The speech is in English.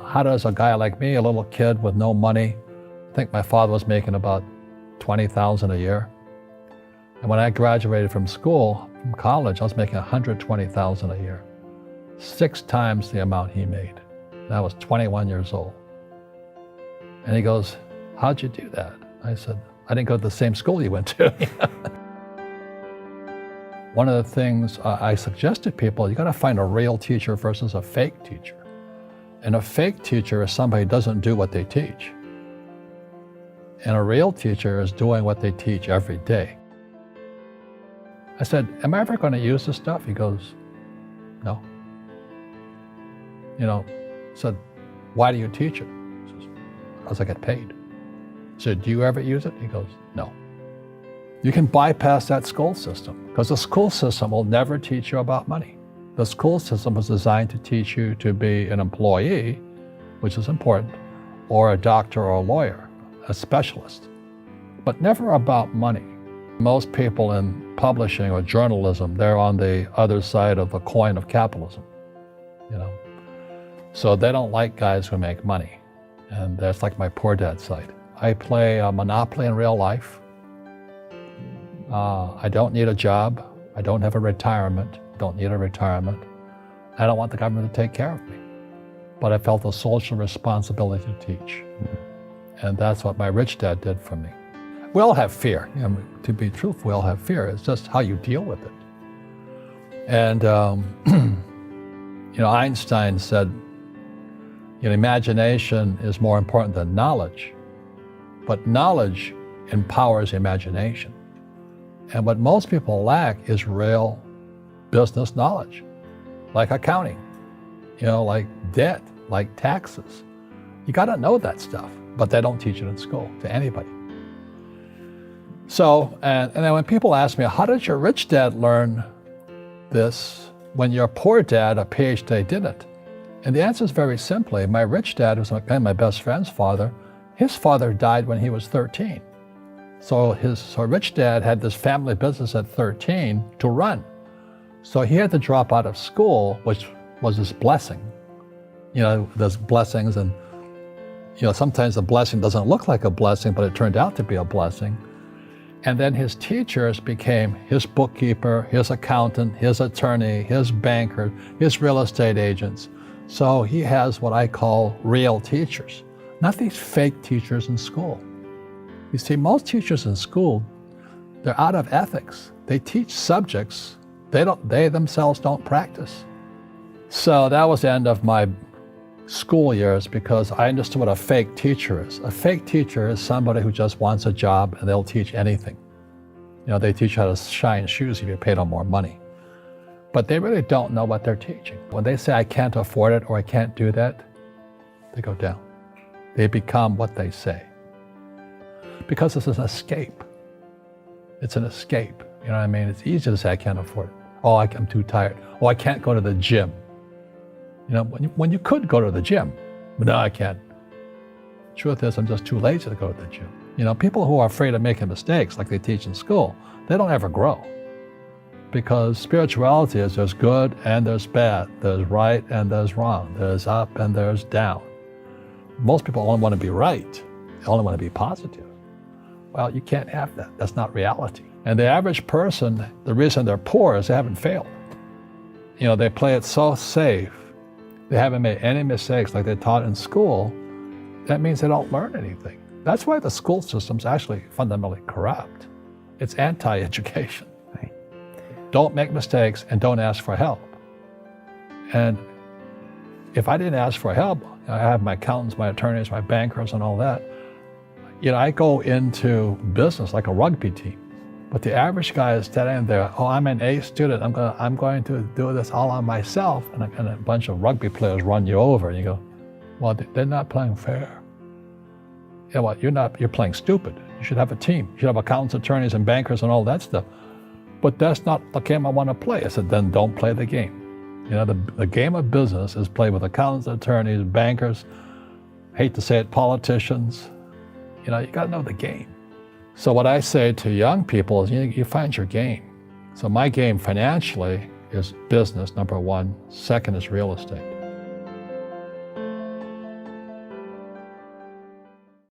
how does a guy like me, a little kid with no money, I think my father was making about $20,000 a year. And when I graduated from college, I was making $120,000 a year, 6 times the amount he made. And I was 21 years old. And he goes, how'd you do that? I said, I didn't go to the same school you went to. One of the things I suggest to people, you gotta find a real teacher versus a fake teacher. And a fake teacher is somebody who doesn't do what they teach. And a real teacher is doing what they teach every day. I said, am I ever gonna use this stuff? He goes, no. I said, why do you teach it? He says, because I get paid. I said, do you ever use it? He goes, no. You can bypass that school system because the school system will never teach you about money. The school system was designed to teach you to be an employee, which is important, or a doctor or a lawyer, a specialist, but never about money. Most people in publishing or journalism, they're on the other side of the coin of capitalism, So they don't like guys who make money. And that's like my poor dad's side. I play Monopoly in real life. I don't need a job. I don't have a retirement. Don't need a retirement. I don't want the government to take care of me. But I felt a social responsibility to teach. And that's what my rich dad did for me. We all have fear. To be truthful, we all have fear. It's just how you deal with it. And Einstein said, imagination is more important than knowledge, but knowledge empowers imagination. And what most people lack is real business knowledge, like accounting, like debt, like taxes. You gotta know that stuff, but they don't teach it in school to anybody. So, and then when people ask me, how did your rich dad learn this when your poor dad, a PhD, didn't? And the answer is very simply, my rich dad was my best friend's father. His father died when he was 13. So his rich dad had this family business at 13 to run. So he had to drop out of school, which was his blessing. There's blessings and, sometimes the blessing doesn't look like a blessing, but it turned out to be a blessing. And then his teachers became his bookkeeper, his accountant, his attorney, his banker, his real estate agents. So he has what I call real teachers, not these fake teachers in school. You see, most teachers in school, they're out of ethics. They teach subjects they themselves don't practice. So that was the end of my school years because I understood what a fake teacher is. A fake teacher is somebody who just wants a job and they'll teach anything. They teach you how to shine shoes if you pay them more money. But they really don't know what they're teaching. When they say, I can't afford it or I can't do that, they go down. They become what they say. Because it's an escape. It's an escape. You know what I mean? It's easy to say, I can't afford it. Oh, I'm too tired. Oh, I can't go to the gym. When you could go to the gym, but no, I can't. Truth is, I'm just too lazy to go to the gym. People who are afraid of making mistakes, like they teach in school, they don't ever grow. Because spirituality is there's good and there's bad. There's right and there's wrong. There's up and there's down. Most people only want to be right. They only want to be positive. Well, you can't have that. That's not reality. And the average person, the reason they're poor is they haven't failed. They play it so safe. They haven't made any mistakes like they're taught in school. That means they don't learn anything. That's why the school system's actually fundamentally corrupt. It's anti-education. Right. Don't make mistakes and don't ask for help. And if I didn't ask for help, I have my accountants, my attorneys, my bankers and all that. I go into business like a rugby team. But the average guy is standing there, oh, I'm an A student, I'm going to do this all on myself, and a bunch of rugby players run you over, and you go, well, they're not playing fair. You're playing stupid. You should have a team. You should have accountants, attorneys, and bankers and all that stuff. But that's not the game I want to play. I said, then don't play the game. The game of business is played with accountants, attorneys, bankers, hate to say it, politicians. You got to know the game. So what I say to young people is, you find your game. So my game financially is business, number one. Second is real estate.